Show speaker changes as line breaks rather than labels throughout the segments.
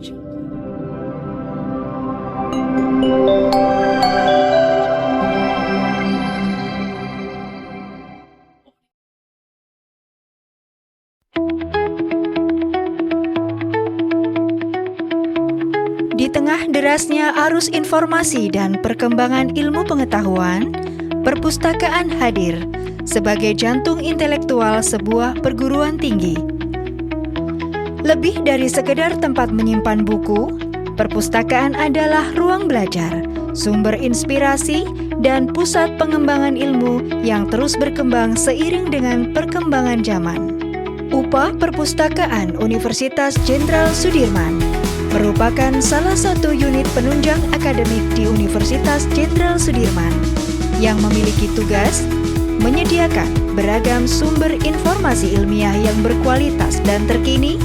Di tengah derasnya arus informasi dan perkembangan ilmu pengetahuan, perpustakaan hadir sebagai jantung intelektual sebuah perguruan tinggi. Lebih dari sekedar tempat menyimpan buku, perpustakaan adalah ruang belajar, sumber inspirasi, dan pusat pengembangan ilmu yang terus berkembang seiring dengan perkembangan zaman. UPA Perpustakaan Universitas Jenderal Sudirman merupakan salah satu unit penunjang akademik di Universitas Jenderal Sudirman yang memiliki tugas menyediakan beragam sumber informasi ilmiah yang berkualitas dan terkini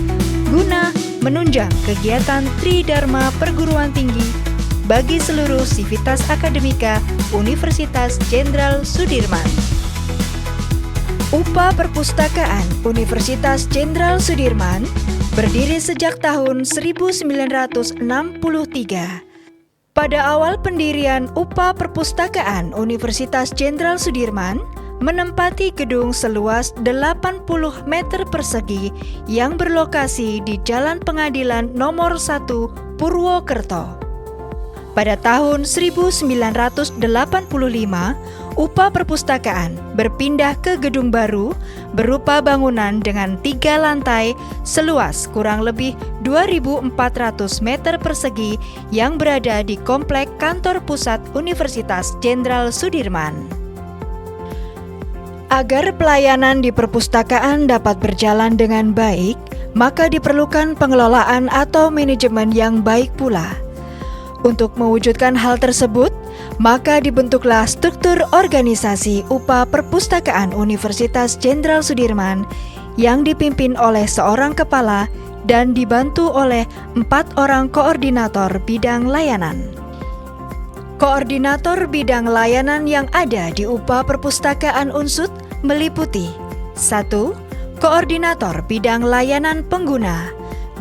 guna menunjang kegiatan Tridharma Perguruan Tinggi bagi seluruh sivitas akademika Universitas Jenderal Sudirman. UPA Perpustakaan Universitas Jenderal Sudirman berdiri sejak tahun 1963. Pada awal pendirian UPA Perpustakaan Universitas Jenderal Sudirman menempati gedung seluas 80 meter persegi yang berlokasi di Jalan Pengadilan Nomor 1 Purwokerto. Pada tahun 1985, UPA Perpustakaan berpindah ke gedung baru berupa bangunan dengan 3 lantai seluas kurang lebih 2.400 meter persegi yang berada di Komplek Kantor Pusat Universitas Jenderal Sudirman. Agar pelayanan di perpustakaan dapat berjalan dengan baik, maka diperlukan pengelolaan atau manajemen yang baik pula. Untuk mewujudkan hal tersebut, maka dibentuklah struktur organisasi UPA Perpustakaan Universitas Jenderal Sudirman yang dipimpin oleh seorang kepala dan dibantu oleh 4 orang koordinator bidang layanan. Koordinator bidang layanan yang ada di UPA Perpustakaan Unsud meliputi 1. Koordinator bidang layanan pengguna,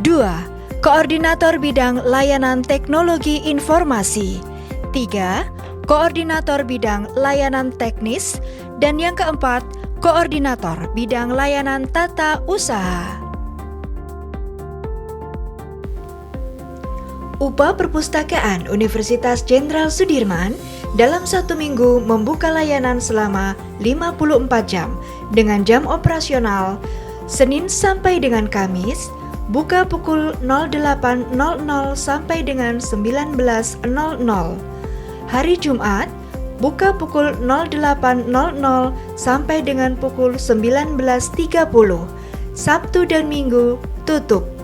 2. Koordinator bidang layanan teknologi informasi, 3. Koordinator bidang layanan teknis, dan yang keempat, koordinator bidang layanan tata usaha. UPA Perpustakaan Universitas Jenderal Sudirman dalam 1 minggu membuka layanan selama 54 jam dengan jam operasional Senin sampai dengan Kamis, buka pukul 08.00 sampai dengan 19.00. Hari Jumat, buka pukul 08.00 sampai dengan pukul 19.30. Sabtu dan Minggu tutup.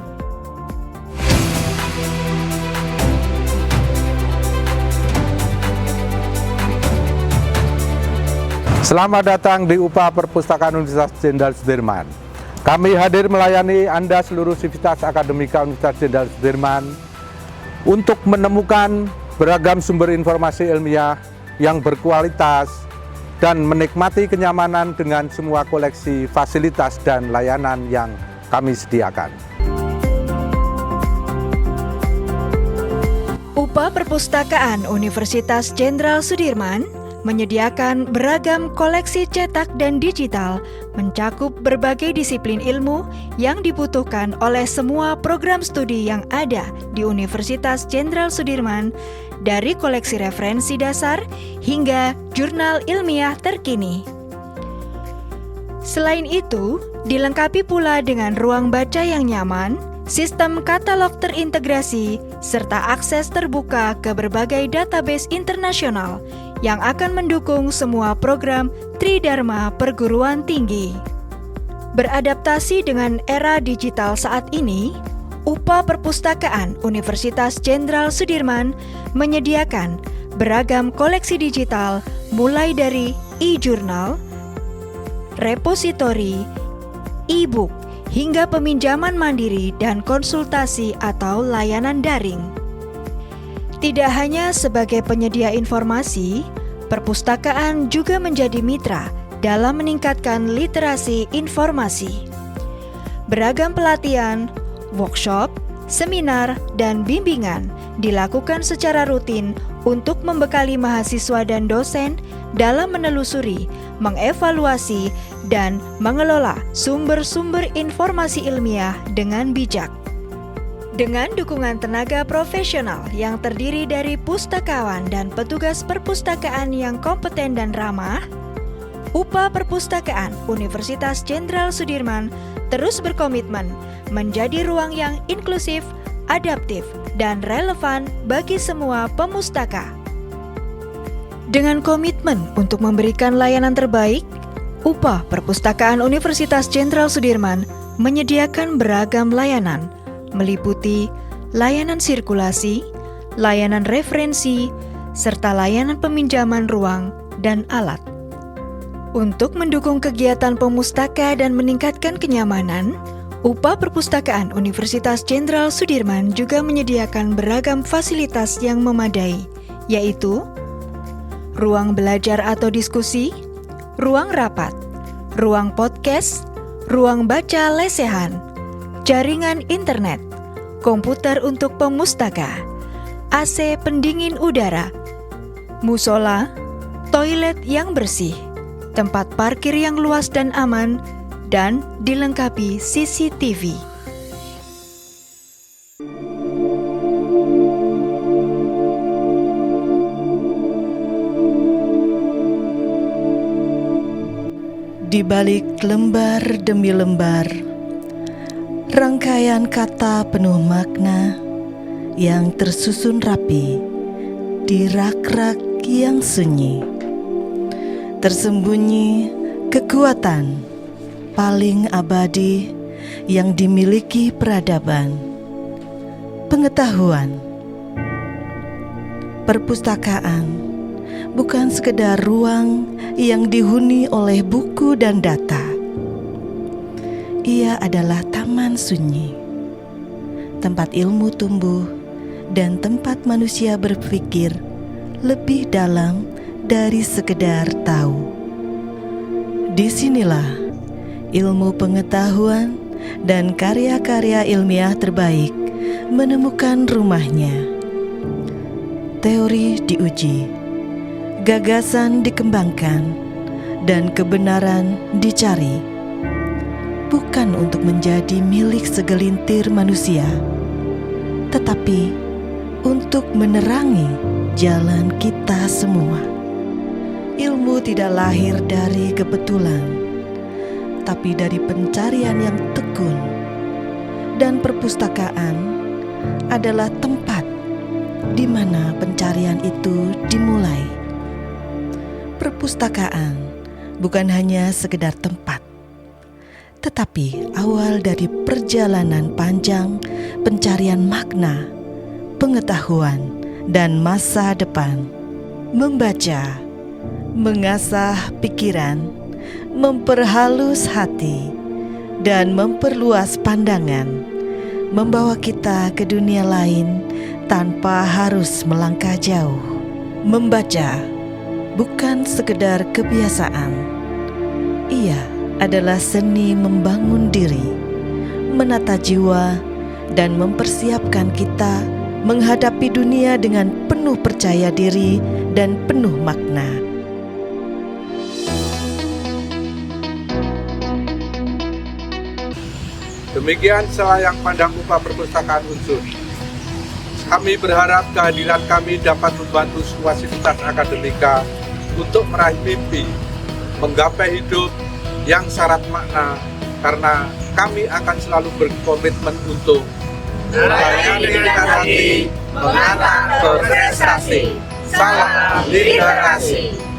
Selamat datang di UPA Perpustakaan Universitas Jenderal Sudirman. Kami hadir melayani Anda seluruh sivitas akademika Universitas Jenderal Sudirman untuk menemukan beragam sumber informasi ilmiah yang berkualitas dan menikmati kenyamanan dengan semua koleksi fasilitas dan layanan yang kami sediakan.
UPA Perpustakaan Universitas Jenderal Sudirman menyediakan beragam koleksi cetak dan digital, mencakup berbagai disiplin ilmu yang dibutuhkan oleh semua program studi yang ada di Universitas Jenderal Sudirman, dari koleksi referensi dasar hingga jurnal ilmiah terkini. Selain itu, dilengkapi pula dengan ruang baca yang nyaman, sistem katalog terintegrasi, serta akses terbuka ke berbagai database internasional yang akan mendukung semua program Tridharma Perguruan Tinggi. Beradaptasi dengan era digital saat ini, UPA Perpustakaan Universitas Jenderal Sudirman menyediakan beragam koleksi digital mulai dari e-jurnal, repositori, e-book, hingga peminjaman mandiri dan konsultasi atau layanan daring. Tidak hanya sebagai penyedia informasi, perpustakaan juga menjadi mitra dalam meningkatkan literasi informasi. Beragam pelatihan, workshop, seminar, dan bimbingan dilakukan secara rutin untuk membekali mahasiswa dan dosen dalam menelusuri, mengevaluasi, dan mengelola sumber-sumber informasi ilmiah dengan bijak. Dengan dukungan tenaga profesional yang terdiri dari pustakawan dan petugas perpustakaan yang kompeten dan ramah, UPA Perpustakaan Universitas Jenderal Sudirman terus berkomitmen menjadi ruang yang inklusif, adaptif, dan relevan bagi semua pemustaka. Dengan komitmen untuk memberikan layanan terbaik, UPA Perpustakaan Universitas Jenderal Sudirman menyediakan beragam layanan, meliputi layanan sirkulasi, layanan referensi, serta layanan peminjaman ruang dan alat. Untuk mendukung kegiatan pemustaka dan meningkatkan kenyamanan, UPA Perpustakaan Universitas Jenderal Sudirman juga menyediakan beragam fasilitas yang memadai, yaitu ruang belajar atau diskusi, ruang rapat, ruang podcast, ruang baca lesehan, jaringan internet, komputer untuk pemustaka, AC pendingin udara, musola, toilet yang bersih, tempat parkir yang luas dan aman, dan dilengkapi CCTV.
Di balik lembar demi lembar, rangkaian kata penuh makna yang tersusun rapi di rak-rak yang sunyi, tersembunyi kekuatan paling abadi yang dimiliki peradaban, pengetahuan. Perpustakaan bukan sekedar ruang yang dihuni oleh buku dan data. Ia adalah taman sunyi, tempat ilmu tumbuh, dan tempat manusia berpikir lebih dalam dari sekedar tahu. Disinilah ilmu pengetahuan dan karya-karya ilmiah terbaik menemukan rumahnya. Teori diuji, gagasan dikembangkan, dan kebenaran dicari, bukan untuk menjadi milik segelintir manusia, tetapi untuk menerangi jalan kita semua. Ilmu tidak lahir dari kebetulan, tapi dari pencarian yang tekun, dan perpustakaan adalah tempat di mana pencarian itu dimulai. Perpustakaan bukan hanya sekedar tempat, tetapi awal dari perjalanan panjang pencarian makna, pengetahuan, dan masa depan. Membaca, mengasah pikiran, memperhalus hati, dan memperluas pandangan, membawa kita ke dunia lain tanpa harus melangkah jauh. Membaca bukan sekedar kebiasaan. Ia adalah seni membangun diri, menata jiwa, dan mempersiapkan kita menghadapi dunia dengan penuh percaya diri dan penuh makna.
Demikian selayang pandang UPA Perpustakaan Unsur. Kami berharap kehadiran kami dapat membantu semua sivitas akademika untuk meraih mimpi, menggapai hidup yang syarat makna, karena kami akan selalu berkomitmen untuk melayani dengan hati, mengantar ke prestasi. Salam literasi.